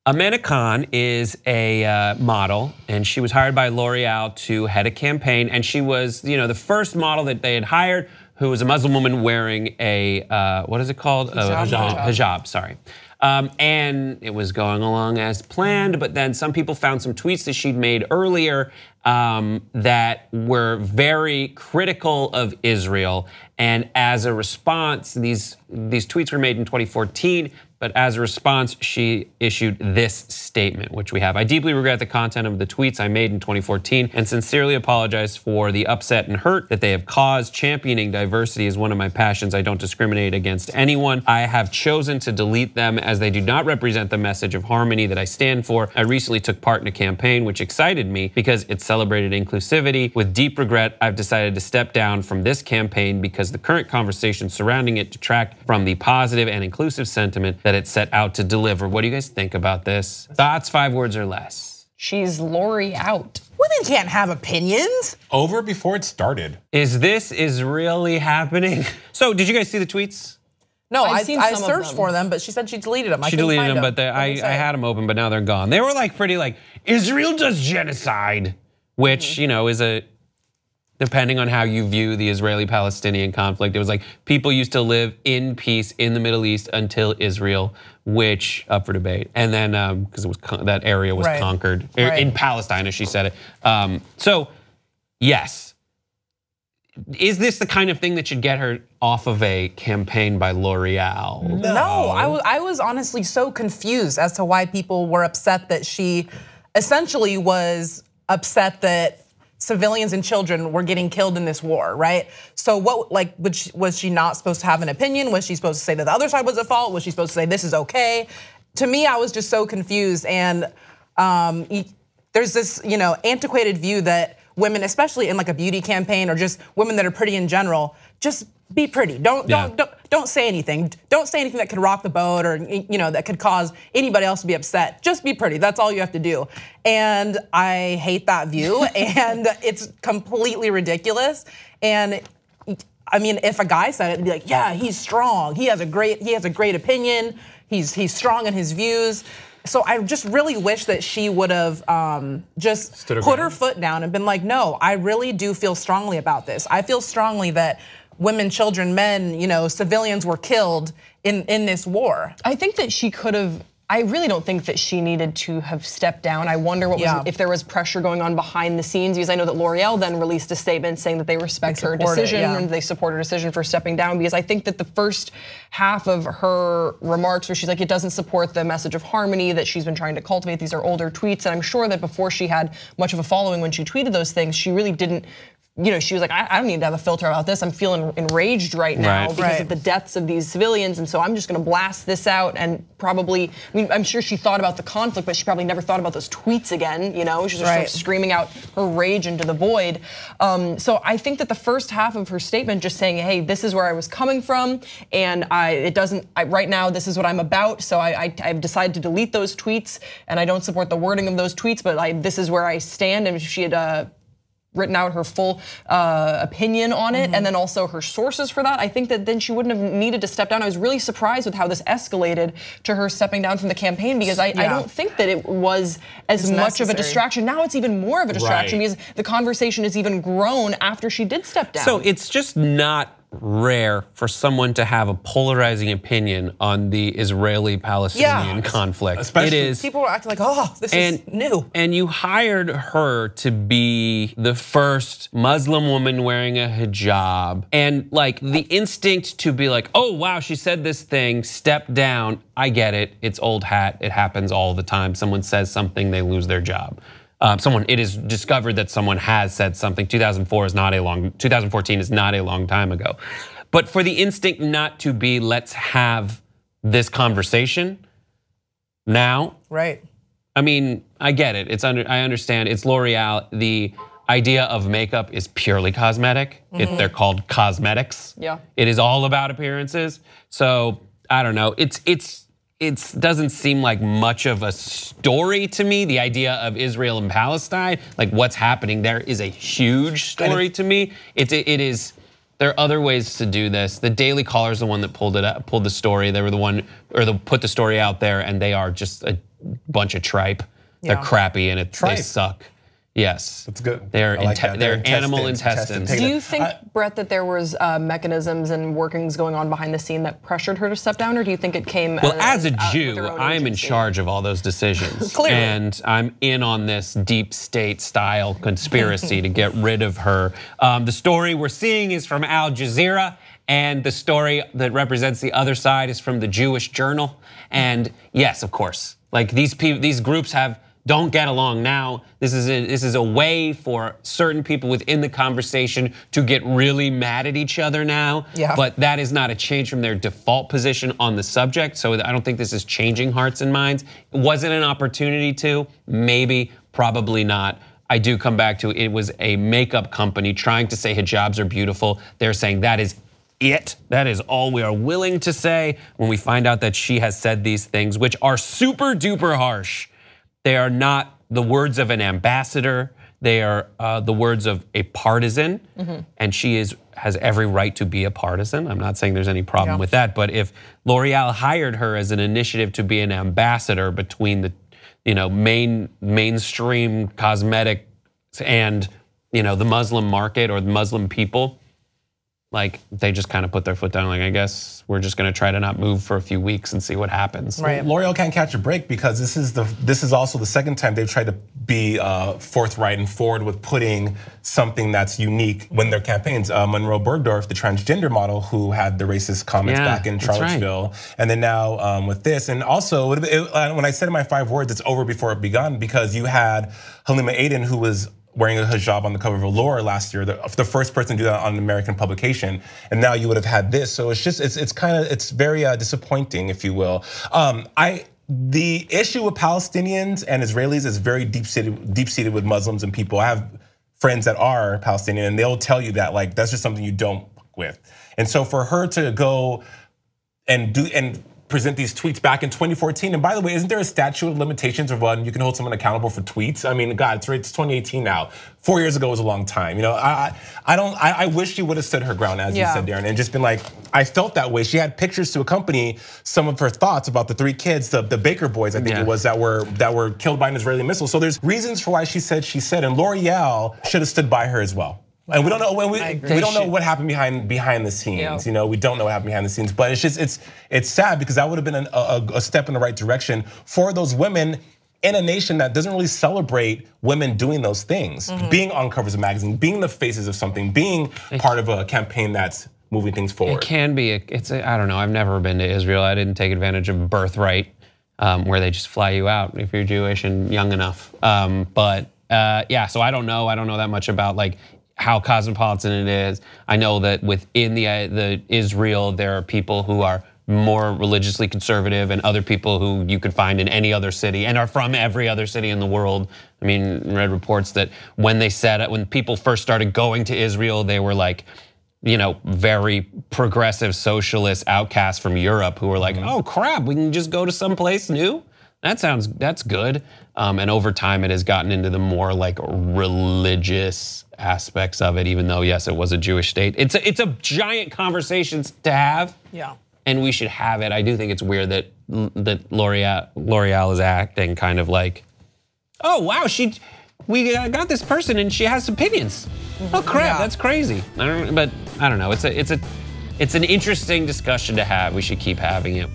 Amena Khan is a model, and she was hired by L'Oreal to head a campaign, and she was, the first model that they had hired who was a Muslim woman wearing a, what is it called? Hijab, sorry. And it was going along as planned, but then some people found some tweets that she'd made earlier that were very critical of Israel. And as a response, these tweets were made in 2014, but as a response, she issued this statement, which we have. I deeply regret the content of the tweets I made in 2014 and sincerely apologize for the upset and hurt that they have caused. Championing diversity is one of my passions. I don't discriminate against anyone. I have chosen to delete them as they do not represent the message of harmony that I stand for. I recently took part in a campaign which excited me because it celebrated inclusivity. With deep regret, I've decided to step down from this campaign because the current conversations surrounding it detract from the positive and inclusive sentiment that it set out to deliver. What do you guys think about this? Thoughts, 5 words or less. She's Lori out. Women can't have opinions. Over before it started. Is this really happening? So did you guys see the tweets? No, I searched for them, but she said she deleted them. She deleted them, but I had them open, but now they're gone. They were like pretty like, Israel does genocide, which, is a, depending on how you view the Israeli-Palestinian conflict, it was like people used to live in peace in the Middle East until Israel, which up for debate. And then because it was that area was conquered in Palestine, as she said it. So yes, is this the kind of thing that should get her off of a campaign by L'Oreal? No, I was honestly so confused as to why people were upset that she essentially was upset that civilians and children were getting killed in this war, right? So what, like, was she not supposed to have an opinion? Was she supposed to say that the other side was at fault? Was she supposed to say this is okay? To me, I was just so confused. And there's this, antiquated view that women, especially in like a beauty campaign or just women that are pretty in general, just be pretty. Don't say anything. Don't say anything that could rock the boat or that could cause anybody else to be upset. Just be pretty. That's all you have to do. And I hate that view, and it's completely ridiculous. And I mean, if a guy said it, it'd be like, yeah, he's strong. He has a great opinion. He's strong in his views. So I just really wish that she would have just put her foot down and been like, no, I really do feel strongly about this. I feel strongly that women, children, men, civilians were killed in this war. I think that she could have, I really don't think that she needed to have stepped down. I wonder if there was pressure going on behind the scenes, because I know that L'Oreal then released a statement saying that they respect her decision and they support her decision for stepping down, because I think that the first half of her remarks where she's like, it doesn't support the message of harmony that she's been trying to cultivate. These are older tweets, and I'm sure that before she had much of a following when she tweeted those things, she really didn't, she was like, I don't need to have a filter about this. I'm feeling enraged right now because of the deaths of these civilians. And so I'm just gonna blast this out, and probably, I'm sure she thought about the conflict, but she probably never thought about those tweets again, She's just sort of screaming out her rage into the void. So I think that the first half of her statement just saying, hey, this is where I was coming from, and right now this is what I'm about, so I've decided to delete those tweets, and I don't support the wording of those tweets, but this is where I stand. And if she had written out her full opinion on it, and then also her sources for that, I think that then she wouldn't have needed to step down. I was really surprised with how this escalated to her stepping down from the campaign, because I don't think that it was as much of a distraction. Now it's even more of a distraction because the conversation has even grown after she did step down. So it's just not rare for someone to have a polarizing opinion on the Israeli-Palestinian conflict. Especially, it is. People were acting like, oh, this is new. And you hired her to be the first Muslim woman wearing a hijab. And like the instinct to be like, oh wow, she said this thing, step down. I get it, it's old hat, it happens all the time. Someone says something, they lose their job. It is discovered that someone has said something. 2014 is not a long time ago. But for the instinct not to be, let's have this conversation now. Right. I mean, I get it. I understand. It's L'Oreal. The idea of makeup is purely cosmetic. They're called cosmetics. Yeah. It is all about appearances. So I don't know. It doesn't seem like much of a story to me, the idea of Israel and Palestine, like what's happening there is a huge story to me. It is There are other ways to do this. The Daily Caller is the one that pulled the story. They were the one, or put the story out there, and they are just a bunch of tripe. They're crappy and they suck. Yes, that's good. They're animal intestines. Do you think, Brett, that there was mechanisms and workings going on behind the scene that pressured her to step down, or do you think it came? Well, as a Jew, I'm in charge of all those decisions, and I'm in on this deep state style conspiracy to get rid of her. The story we're seeing is from Al Jazeera, and the story that represents the other side is from the Jewish Journal. And yes, of course, like these groups don't get along now. This is a way for certain people within the conversation to get really mad at each other now. Yeah. But that is not a change from their default position on the subject. So I don't think this is changing hearts and minds. Was it an opportunity to? Maybe, probably not. I do come back to it was a makeup company trying to say hijabs are beautiful. They're saying that is it. That is all we are willing to say when we find out that she has said these things, which are super duper harsh. They are not the words of an ambassador. They are the words of a partisan, and she has every right to be a partisan. I'm not saying there's any problem with that, but if L'Oreal hired her as an initiative to be an ambassador between the mainstream cosmetics and the Muslim market or the Muslim people, like they just kind of put their foot down, like I guess we're just gonna try to not move for a few weeks and see what happens. Right. L'Oreal can't catch a break because this is also the second time they've tried to be forthright and forward with putting something that's unique when their campaigns. Monroe Bergdorf, the transgender model who had the racist comments back in Charlottesville, and then now with this, and also when I said in my 5 words, it's over before it begun because you had Halima Aden who was wearing a hijab on the cover of Allure last year, the first person to do that on an American publication, and now you would have had this. So it's just it's very disappointing, if you will. The issue with Palestinians and Israelis is very deep seated with Muslims and people. I have friends that are Palestinian, and they'll tell you that like that's just something you don't fuck with. And so for her to go and present these tweets back in 2014. And by the way, isn't there a statute of limitations of when you can hold someone accountable for tweets? I mean, God, it's 2018 now. 4 years ago was a long time. I wish she would have stood her ground, as you said, Daron, and just been like, I felt that way. She had pictures to accompany some of her thoughts about the 3 kids, the Baker boys, I think it was, that were killed by an Israeli missile. So there's reasons for why she said, and L'Oreal should have stood by her as well. And we don't know we don't know what happened behind the scenes. We don't know what happened behind the scenes. But it's just it's sad because that would have been a step in the right direction for those women in a nation that doesn't really celebrate women doing those things, being on covers of magazines, being the faces of something, being part of a campaign that's moving things forward. It can be. I don't know. I've never been to Israel. I didn't take advantage of birthright, where they just fly you out if you're Jewish and young enough. So I don't know. I don't know that much about like how cosmopolitan it is. I know that within the Israel, there are people who are more religiously conservative and other people who you could find in any other city and are from every other city in the world. I mean, read reports that when people first started going to Israel, they were like, very progressive socialist outcasts from Europe who were like, oh crap, we can just go to someplace new? That's good. And over time it has gotten into the more like religious aspects of it, even though yes, it was a Jewish state. It's a giant conversation to have. Yeah. And we should have it. I do think it's weird that L'Oreal is acting kind of like, oh wow, we got this person and she has opinions. Oh crap, that's crazy. I don't know. It's an interesting discussion to have. We should keep having it.